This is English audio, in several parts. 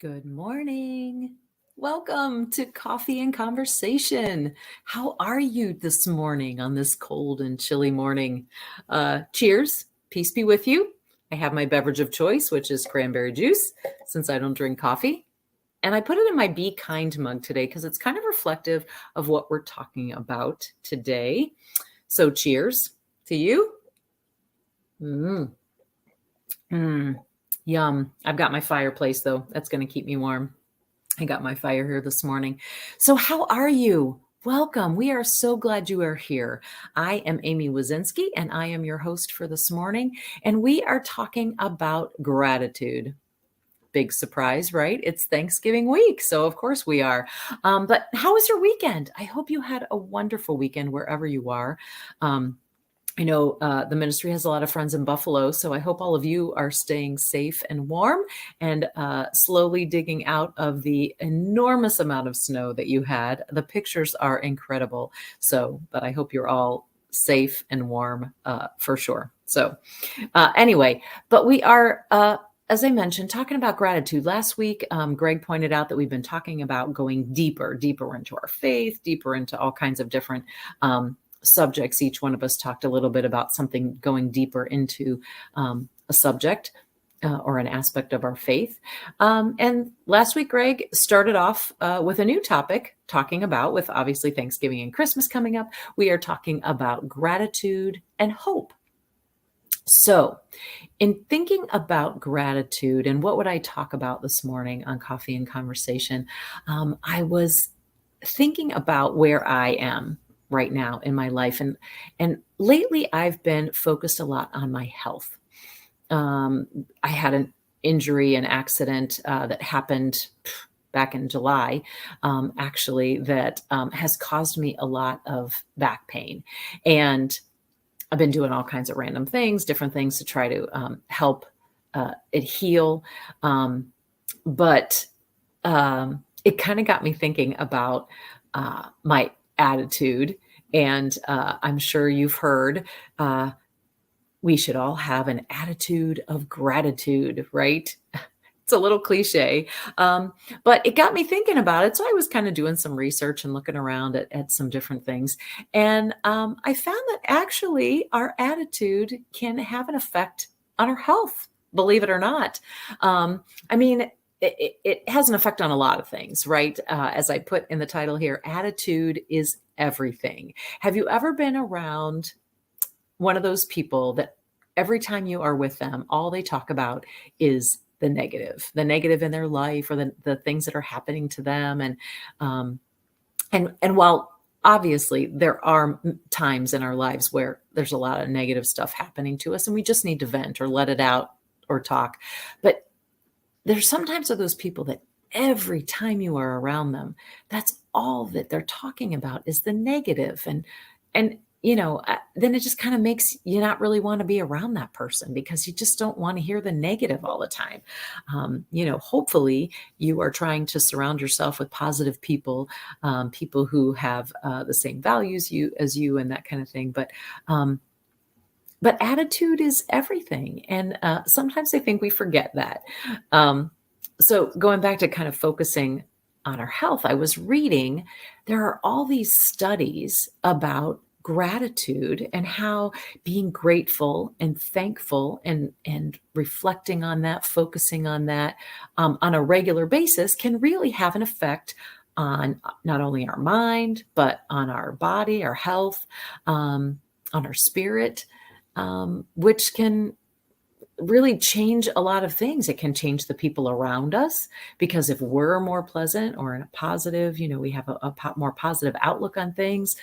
Good morning. Welcome to Coffee and Conversation. How are you this morning on this cold and chilly morning? Cheers. Peace be with you. I have my beverage of choice, which is cranberry juice, since I don't drink coffee. And I put it in my Be Kind mug today because it's kind of reflective of what we're talking about today. So, cheers to you. Mm. Mm. Yum. I've got my fireplace, though. That's going to keep me warm. I got my fire here this morning. So, how are you? Welcome. We are so glad you are here. I am Amy Wazinski, and I am your host for this morning. And we are talking about gratitude. Big surprise, right? It's Thanksgiving week. So, of course, we are. But how was your weekend? I hope you had a wonderful weekend wherever you are. I know the ministry has a lot of friends in Buffalo, so I hope all of you are staying safe and warm and slowly digging out of the enormous amount of snow that you had. The pictures are incredible. So, but I hope you're all safe and warm for sure. So, anyway, but we are. As I mentioned, talking about gratitude. Last week, Greg pointed out that we've been talking about going deeper into our faith, deeper into all kinds of different subjects. Each one of us talked a little bit about something going deeper into a subject or an aspect of our faith. And last week, Greg started off with a new topic, talking about, with obviously Thanksgiving and Christmas coming up, we are talking about gratitude and hope. So, in thinking about gratitude and what would I talk about this morning on Coffee and Conversation, I was thinking about where I am right now in my life, and lately I've been focused a lot on my health. I had an injury, an accident that happened back in July, actually, that has caused me a lot of back pain, and I've been doing all kinds of random things, different things to try to help it heal. But it kind of got me thinking about my attitude. And I'm sure you've heard we should all have an attitude of gratitude, right? It's a little cliche, but it got me thinking about it. So I was kind of doing some research and looking around at some different things. And I found that actually our attitude can have an effect on our health, believe it or not. I mean, it has an effect on a lot of things, right? As I put in the title here, attitude is everything. Have you ever been around one of those people that every time you are with them, all they talk about is the negative in their life, or the things that are happening to them. Um, and while obviously there are times in our lives where there's a lot of negative stuff happening to us and we just need to vent or let it out or talk. But there's sometimes of those people that every time you are around them, that's all that they're talking about is the negative. And then it just kind of makes you not really want to be around that person because you just don't want to hear the negative all the time. Hopefully you are trying to surround yourself with positive people, people who have the same values as you and that kind of thing. But attitude is everything. And sometimes I think we forget that. So going back to kind of focusing on our health, I was reading there are all these studies about gratitude and how being grateful and thankful and reflecting on that, focusing on that on a regular basis can really have an effect on not only our mind, but on our body, our health, on our spirit, which can really change a lot of things. It can change the people around us because if we're more pleasant or in a positive, we have a more positive outlook on things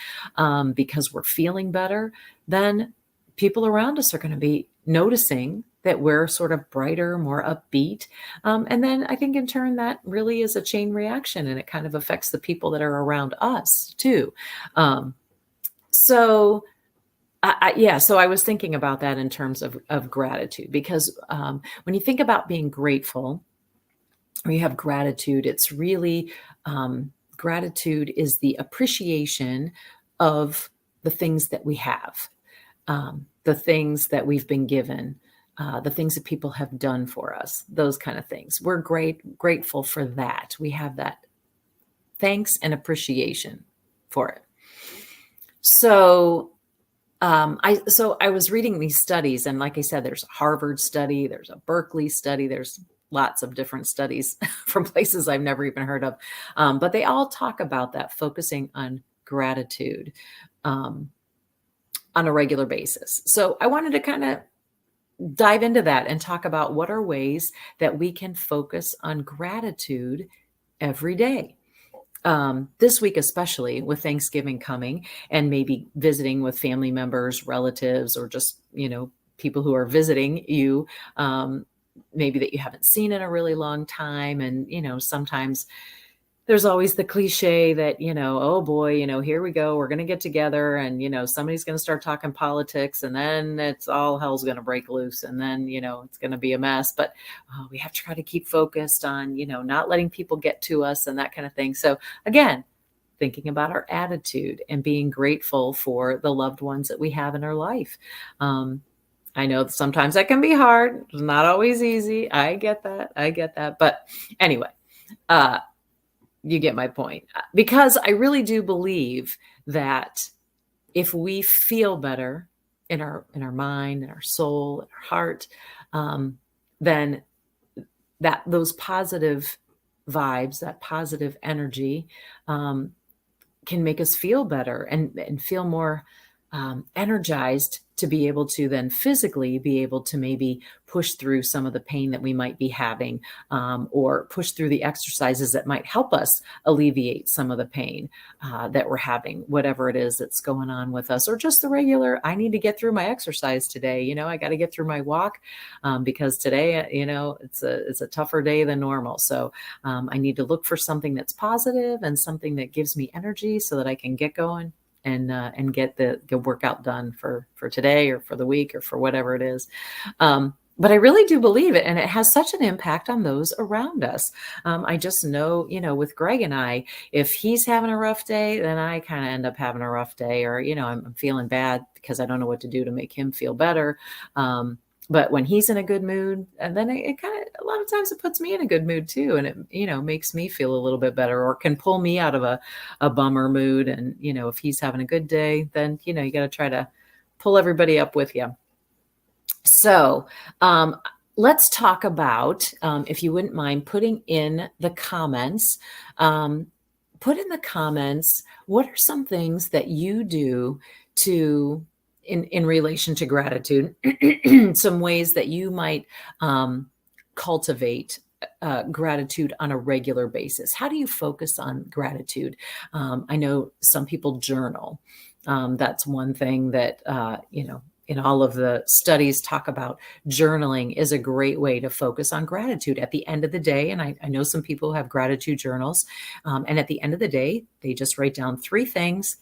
because we're feeling better, then people around us are going to be noticing that we're sort of brighter, more upbeat. And then I think in turn that really is a chain reaction and it kind of affects the people that are around us too. So so I was thinking about that in terms of gratitude, because when you think about being grateful or you have gratitude, it's really gratitude is the appreciation of the things that we have, the things that we've been given, the things that people have done for us, those kind of things. We're grateful for that. We have that thanks and appreciation for it. So I was reading these studies, and like I said, there's a Harvard study, there's a Berkeley study, there's lots of different studies from places I've never even heard of, but they all talk about that, focusing on gratitude on a regular basis. So I wanted to kind of dive into that and talk about what are ways that we can focus on gratitude every day. This week, especially with Thanksgiving coming and maybe visiting with family members, relatives, or just, people who are visiting you, maybe that you haven't seen in a really long time. And, sometimes there's always the cliche that, oh boy, here we go, we're going to get together and, somebody's going to start talking politics and then it's all hell's going to break loose. And then, it's going to be a mess, but we have to try to keep focused on, not letting people get to us and that kind of thing. So again, thinking about our attitude and being grateful for the loved ones that we have in our life. I know sometimes that can be hard. It's not always easy. I get that. But anyway, you get my point, because I really do believe that if we feel better in our mind, in our soul, in our heart, then those positive vibes, that positive energy, can make us feel better and feel more energized to be able to then physically be able to maybe push through some of the pain that we might be having, or push through the exercises that might help us alleviate some of the pain that we're having, whatever it is that's going on with us, or just the regular, I need to get through my exercise today. I got to get through my walk because today, it's a tougher day than normal. So I need to look for something that's positive and something that gives me energy so that I can get going and get the workout done for today or for the week or for whatever it is. But I really do believe it. And it has such an impact on those around us. I just know, with Greg and I, if he's having a rough day, then I kind of end up having a rough day, or, I'm feeling bad because I don't know what to do to make him feel better. But when he's in a good mood, and then it kind of, a lot of times it puts me in a good mood too. And it, makes me feel a little bit better, or can pull me out of a bummer mood. And, if he's having a good day, then, you got to try to pull everybody up with you. So, let's talk about, if you wouldn't mind putting in the comments, what are some things that you do to in relation to gratitude, some ways that you might cultivate gratitude on a regular basis. How do you focus on gratitude? I know some people journal. That's one thing that, in all of the studies talk about. Journaling is a great way to focus on gratitude at the end of the day. And I know some people who have gratitude journals. And at the end of the day, they just write down 3 things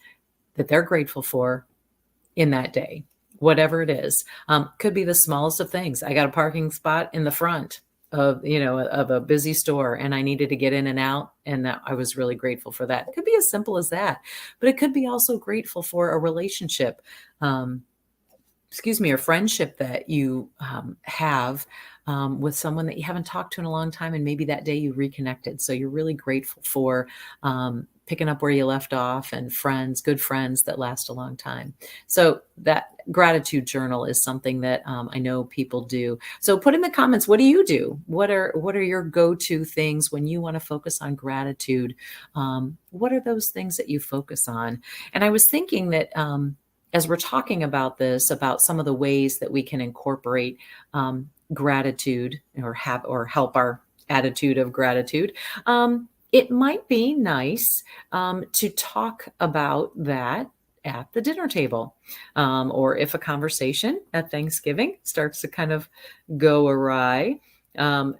that they're grateful for in that day, whatever it is. Could be the smallest of things. I got a parking spot in the front of a busy store, and I needed to get in and out, and that I was really grateful for that. It could be as simple as that, but it could be also grateful for a relationship, or friendship that you have with someone that you haven't talked to in a long time, and maybe that day you reconnected. So you're really grateful for picking up where you left off, and good friends that last a long time. So that gratitude journal is something that I know people do. So put in the comments, what do you do? What are your go-to things when you want to focus on gratitude? What are those things that you focus on? And I was thinking that as we're talking about this, about some of the ways that we can incorporate gratitude or help our attitude of gratitude, it might be nice to talk about that at the dinner table, or if a conversation at Thanksgiving starts to kind of go awry,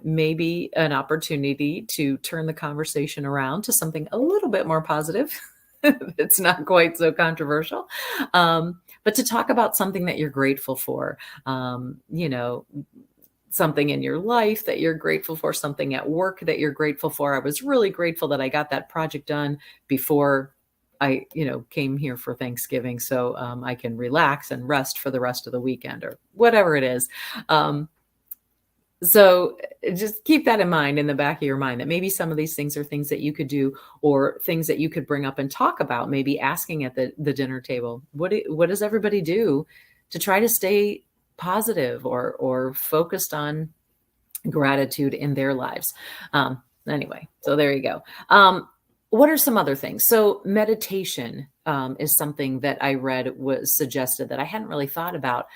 maybe an opportunity to turn the conversation around to something a little bit more positive. It's not quite so controversial, but to talk about something that you're grateful for, something in your life that you're grateful for, something at work that you're grateful for. I was really grateful that I got that project done before I, came here for Thanksgiving, so I can relax and rest for the rest of the weekend or whatever it is. So just keep that in mind, in the back of your mind, that maybe some of these things are things that you could do, or things that you could bring up and talk about, maybe asking at the dinner table, what does everybody do to try to stay positive or focused on gratitude in their lives? Anyway, so there you go. What are some other things? So meditation is something that I read was suggested that I hadn't really thought about.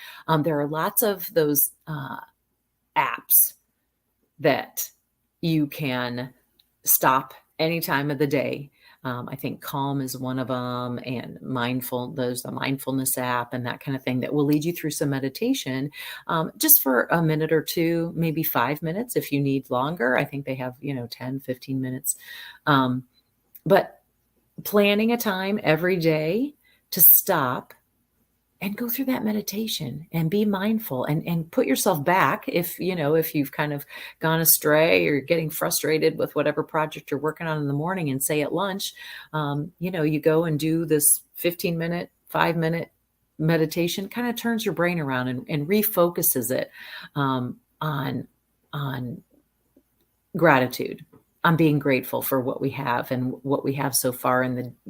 There are lots of those apps that you can stop any time of the day. I think Calm is one of them, and there's the mindfulness app and that kind of thing that will lead you through some meditation, just for a minute or two, maybe 5 minutes if you need longer. I think they have, 10, 15 minutes. But planning a time every day to stop and go through that meditation and be mindful and put yourself back if you've kind of gone astray or getting frustrated with whatever project you're working on in the morning, and say at lunch, you go and do this 15-minute, 5-minute meditation, kind of turns your brain around and refocuses it on gratitude, on being grateful for what we have and what we have so far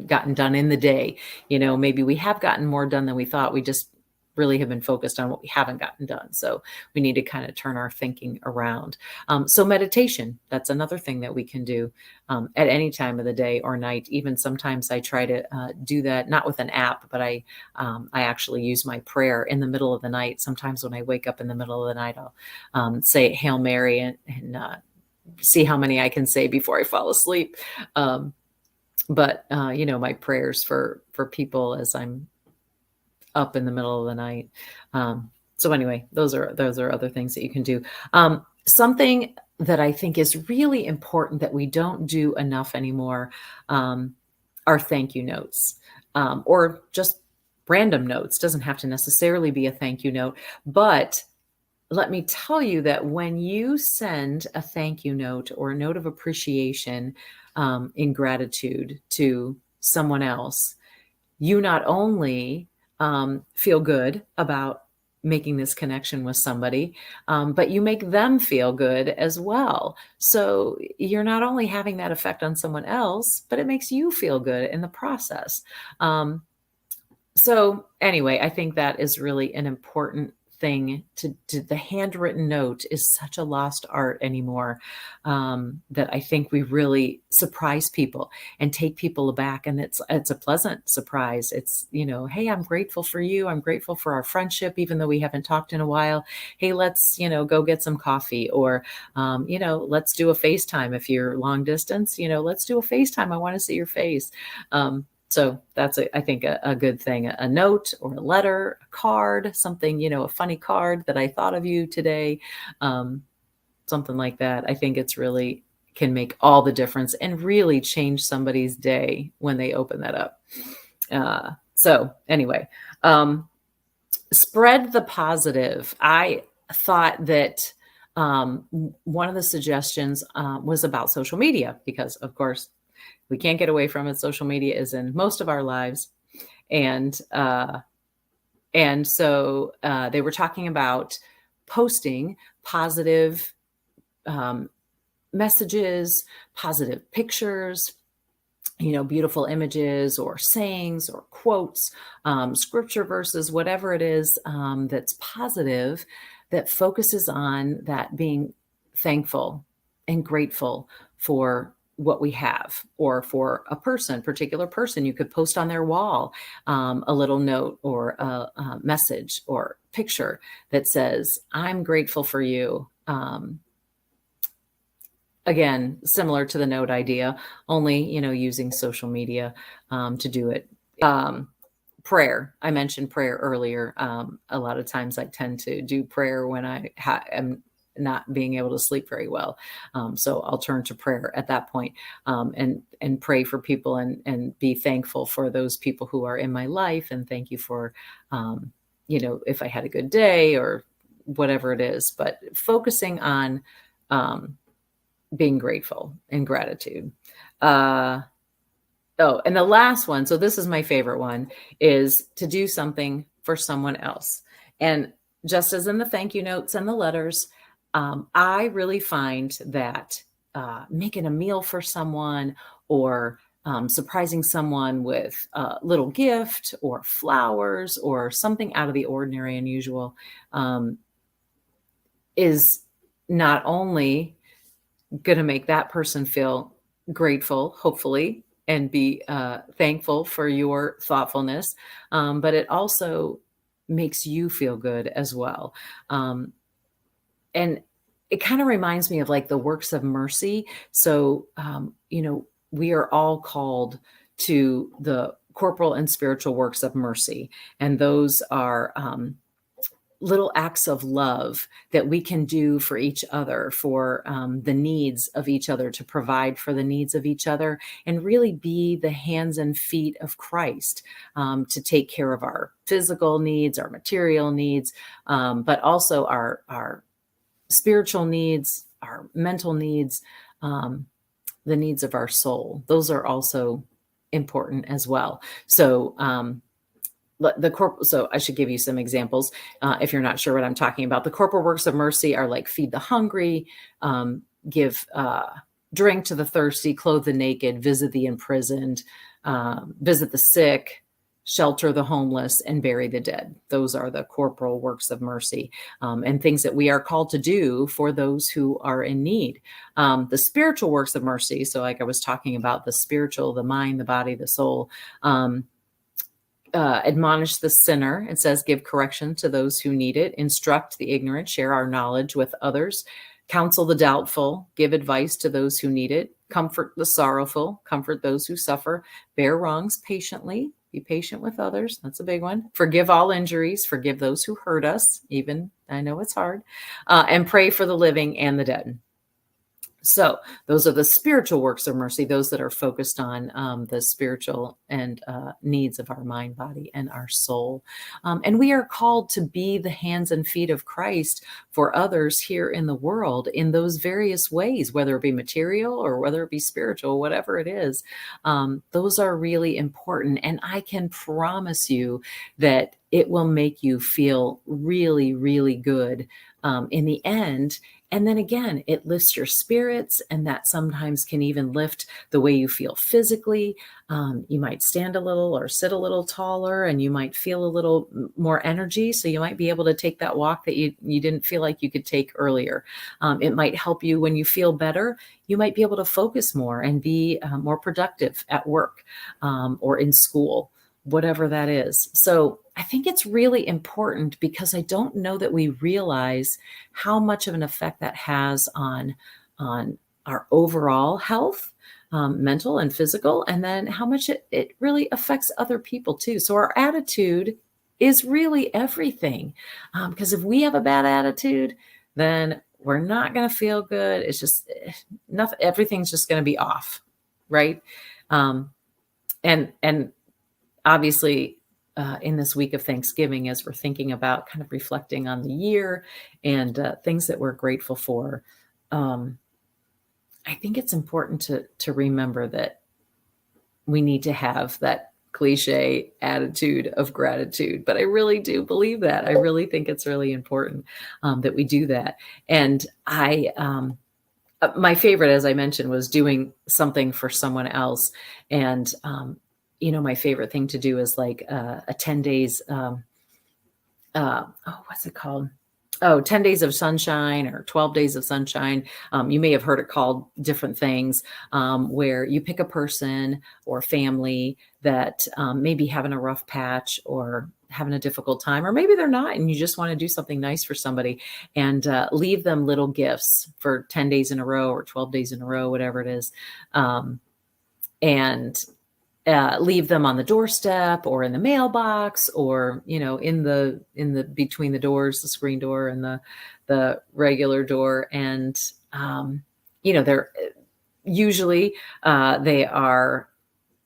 gotten done in the day. Maybe we have gotten more done than we thought. We just really have been focused on what we haven't gotten done. So we need to kind of turn our thinking around. So meditation, that's another thing that we can do at any time of the day or night. Even sometimes I try to do that, not with an app, but I actually use my prayer in the middle of the night. Sometimes when I wake up in the middle of the night, I'll say Hail Mary and see how many I can say before I fall asleep. But my prayers for people as I'm up in the middle of the night. So anyway, those are other things that you can do. Something that I think is really important that we don't do enough anymore are thank you notes, or just random notes. Doesn't have to necessarily be a thank you note, but let me tell you that when you send a thank you note or a note of appreciation in gratitude to someone else, you not only feel good about making this connection with somebody, but you make them feel good as well. So you're not only having that effect on someone else, but it makes you feel good in the process. So anyway, I think that is really an important thing to the handwritten note is such a lost art anymore, that I think we really surprise people and take people aback, and it's a pleasant surprise. It's, hey, I'm grateful for you. I'm grateful for our friendship, even though we haven't talked in a while. Hey, let's, go get some coffee, or, let's do a FaceTime. If you're long distance, let's do a FaceTime. I want to see your face. So that's, I think, a good thing. A note or a letter, a card, something, a funny card that I thought of you today, something like that. I think it's really can make all the difference and really change somebody's day when they open that up. So anyway, spread the positive. I thought that one of the suggestions was about social media, because, of course, we can't get away from it. Social media is in most of our lives. And so they were talking about posting positive messages, positive pictures, beautiful images or sayings or quotes, scripture verses, whatever it is that's positive, that focuses on that being thankful and grateful for what we have, or for a particular person. You could post on their wall a little note or a message or picture that says, I'm grateful for you. Again, similar to the note idea, only, using social media to do it. Prayer. I mentioned prayer earlier. A lot of times I tend to do prayer when I am not being able to sleep very well. So I'll turn to prayer at that point, and pray for people and be thankful for those people who are in my life. And thank you for, if I had a good day or whatever it is, but focusing on being grateful and gratitude. Oh, and the last one, so this is my favorite one, is to do something for someone else. And just as in the thank you notes and the letters, I really find that making a meal for someone or surprising someone with a little gift or flowers or something out of the ordinary, unusual, um, is not only going to make that person feel grateful, hopefully, and be thankful for your thoughtfulness. But it also makes you feel good as well. Um, and it kind of reminds me of like the works of mercy. So, we are all called to the corporal and spiritual works of mercy. And those are, little acts of love that we can do for each other, for the needs of each other, to provide for the needs of each other, and really be the hands and feet of Christ, to take care of our physical needs, our material needs, but also our spiritual needs, our mental needs, um, the needs of our soul. Those are also important as well. So, so I should give you some examples if you're not sure what I'm talking about. The corporal works of mercy are like feed the hungry, give drink to the thirsty, clothe the naked, visit the imprisoned, visit the sick, shelter the homeless, and bury the dead. Those are the corporal works of mercy, and things that we are called to do for those who are in need. The spiritual works of mercy, so like I was talking about, the spiritual, the mind, the body, the soul, admonish the sinner. It says, give correction to those who need it, instruct the ignorant, share our knowledge with others, counsel the doubtful, give advice to those who need it, comfort the sorrowful, comfort those who suffer, bear wrongs patiently, be patient with others. That's a big one. Forgive all injuries, forgive those who hurt us, even I know it's hard, and pray for the living and the dead. So those are the spiritual works of mercy, those that are focused on the spiritual and needs of our mind, body, and our soul. And we are called to be the hands and feet of Christ for others here in the world in those various ways, whether it be material or whether it be spiritual, whatever it is. Those are really important. And I can promise you that it will make you feel really, really good in the end. And then again, it lifts your spirits, and that sometimes can even lift the way you feel physically. You might stand a little or sit a little taller, and you might feel a little more energy. So you might be able to take that walk that you didn't feel like you could take earlier. It might help you when you feel better. You might be able to focus more and be more productive at work or in school, whatever that is. So I think it's really important because I don't know that we realize how much of an effect that has on our overall health, mental and physical, and then how much it really affects other people too. So our attitude is really everything. Because if we have a bad attitude, then we're not going to feel good. It's just nothing. Everything's just going to be off, right? And obviously, in this week of Thanksgiving, as we're thinking about kind of reflecting on the year and things that we're grateful for, I think it's important to remember that we need to have that cliche attitude of gratitude. But I really do believe that. I really think it's really important that we do that. And my favorite, as I mentioned, was doing something for someone else. And my favorite thing to do is like a 10 days, what's it called? 10 days of sunshine or 12 days of sunshine. You may have heard it called different things, where you pick a person or family that may be having a rough patch or having a difficult time, or maybe they're not, and you just want to do something nice for somebody and leave them little gifts for 10 days in a row or 12 days in a row, whatever it is. And leave them on the doorstep or in the mailbox or, in the between the doors, the screen door and the regular door. And, they're usually, they are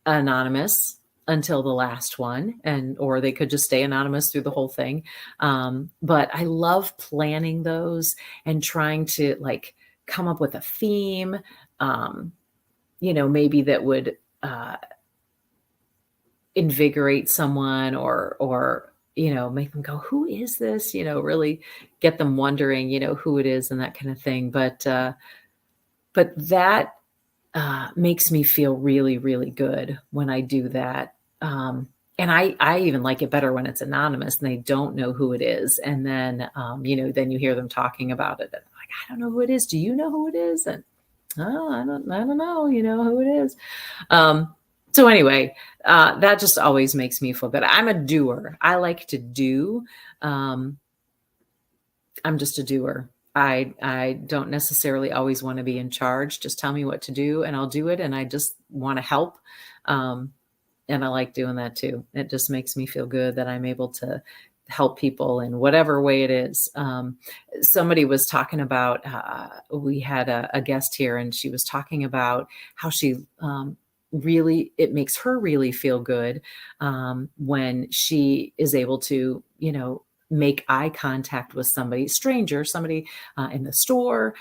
anonymous until the last one, or they could just stay anonymous through the whole thing. But I love planning those and trying to like come up with a theme, maybe that would, invigorate someone or, make them go, "Who is this?" Really get them wondering, who it is and that kind of thing. But that makes me feel really, really good when I do that. And I even like it better when it's anonymous and they don't know who it is. And then you hear them talking about it. And I'm like, I don't know who it is. Do you know who it is? And oh, I don't know. You know who it is. So anyway, that just always makes me feel good. I'm a doer. I like to do. Um, I'm just a doer. I don't necessarily always want to be in charge. Just tell me what to do and I'll do it. And I just want to help. Um, and I like doing that too. It just makes me feel good that I'm able to help people in whatever way it is. Somebody was talking about, we had a guest here and she was talking about how she, really, it makes her really feel good when she is able to, make eye contact with somebody, stranger, somebody in the store.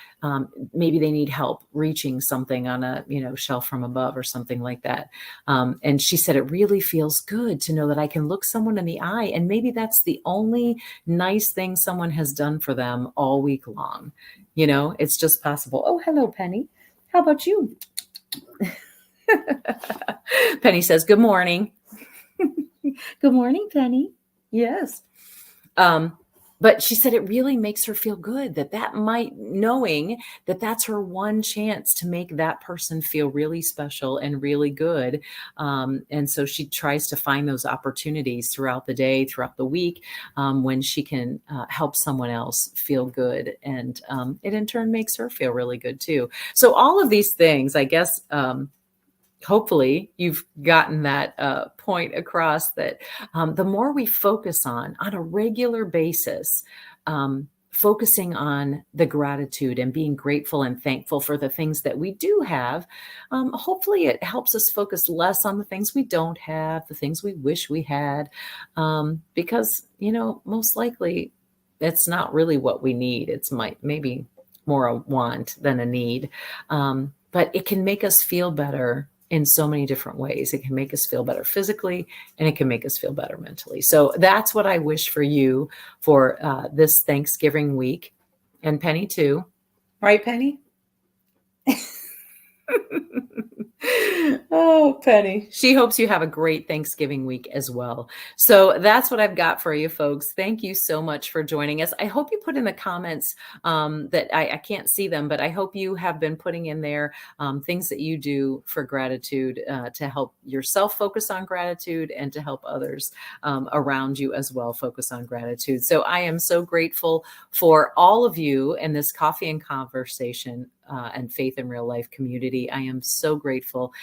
Maybe they need help reaching something on a shelf from above or something like that. And she said it really feels good to know that I can look someone in the eye, and maybe that's the only nice thing someone has done for them all week long. It's just possible. Oh, hello, Penny. How about you? Penny says, "Good morning." Good morning, Penny. Yes. But she said it really makes her feel good knowing that that's her one chance to make that person feel really special and really good. And so she tries to find those opportunities throughout the day, throughout the week, when she can help someone else feel good. And it in turn makes her feel really good too. So all of these things, I guess, hopefully you've gotten that point across, that the more we focus on a regular basis, focusing on the gratitude and being grateful and thankful for the things that we do have, hopefully it helps us focus less on the things we don't have, the things we wish we had, because, most likely it's not really what we need. It's maybe more a want than a need. But it can make us feel better in so many different ways. It can make us feel better physically, and it can make us feel better mentally. So that's what I wish for you for this Thanksgiving week, and Penny too. Right, Penny? Oh, Penny. She hopes you have a great Thanksgiving week as well. So that's what I've got for you, folks. Thank you so much for joining us. I hope you put in the comments that I can't see them, but I hope you have been putting in there things that you do for gratitude to help yourself focus on gratitude and to help others around you as well focus on gratitude. So I am so grateful for all of you in this Coffee and Conversation and Faith in Real Life community. I am so grateful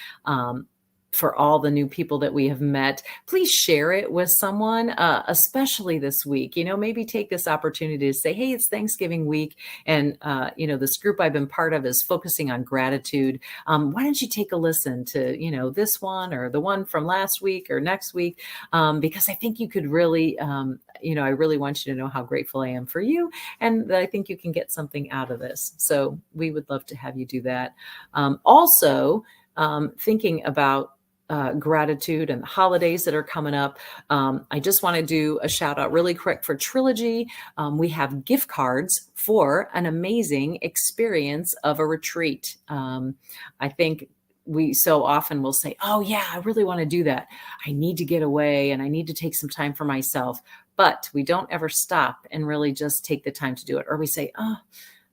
for all the new people that we have met. Please share it with someone, especially this week. Maybe take this opportunity to say, hey, it's Thanksgiving week. And, this group I've been part of is focusing on gratitude. Why don't you take a listen to, this one or the one from last week or next week? Because I think you could really, I really want you to know how grateful I am for you, and that I think you can get something out of this. So we would love to have you do that. Also, thinking about gratitude and the holidays that are coming up. I just want to do a shout out really quick for Trilogy. We have gift cards for an amazing experience of a retreat. I think we so often will say, oh yeah, I really want to do that. I need to get away and I need to take some time for myself. But we don't ever stop and really just take the time to do it. Or we say, oh,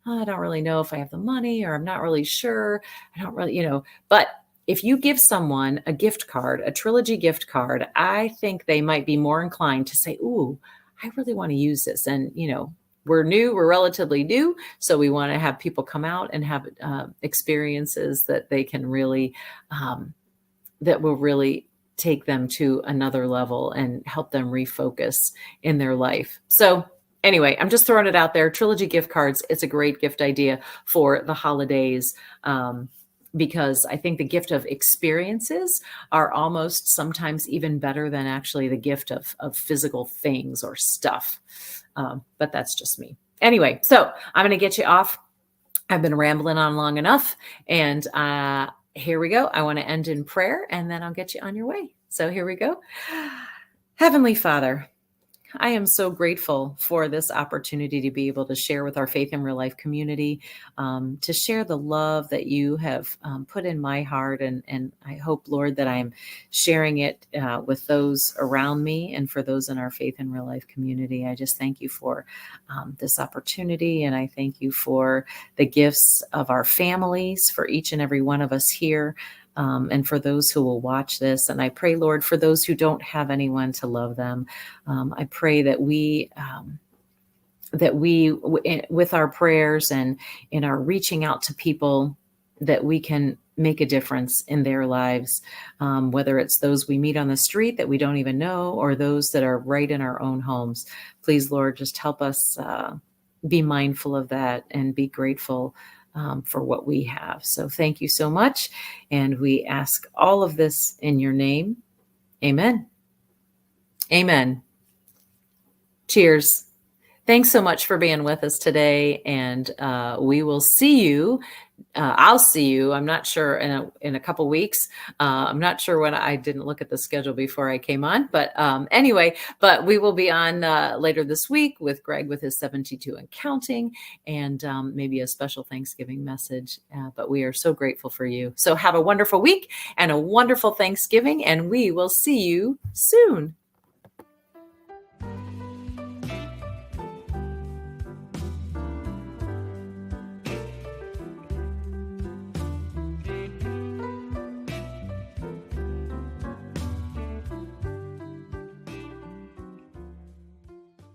I don't really know if I have the money, or I'm not really sure. I don't really, but if you give someone a gift card, a Trilogy gift card, I think they might be more inclined to say, ooh, I really want to use this. And, we're relatively new. So we want to have people come out and have experiences that they can really, that will really take them to another level and help them refocus in their life. So anyway, I'm just throwing it out there. Trilogy gift cards. It's a great gift idea for the holidays. Because I think the gift of experiences are almost sometimes even better than actually the gift of physical things or stuff. But that's just me. Anyway, so I'm going to get you off. I've been rambling on long enough, and here we go. I want to end in prayer and then I'll get you on your way. So here we go. Heavenly Father, I am so grateful for this opportunity to be able to share with our Faith in Real Life community, to share the love that you have put in my heart. And I hope, Lord, that I'm sharing it with those around me and for those in our Faith in Real Life community. I just thank you for this opportunity. And I thank you for the gifts of our families, for each and every one of us here. And for those who will watch this. And I pray, Lord, for those who don't have anyone to love them, I pray that with our prayers and in our reaching out to people, that we can make a difference in their lives, whether it's those we meet on the street that we don't even know, or those that are right in our own homes. Please, Lord, just help us be mindful of that and be grateful for what we have. So thank you so much. And we ask all of this in your name. Amen. Amen. Cheers. Thanks so much for being with us today. And we will see you. I'll see you. I'm not sure in a couple weeks. I'm not sure when. I didn't look at the schedule before I came on, but anyway, but we will be on later this week with Greg with his 72 and counting, and maybe a special Thanksgiving message. But we are so grateful for you. So have a wonderful week and a wonderful Thanksgiving, and we will see you soon.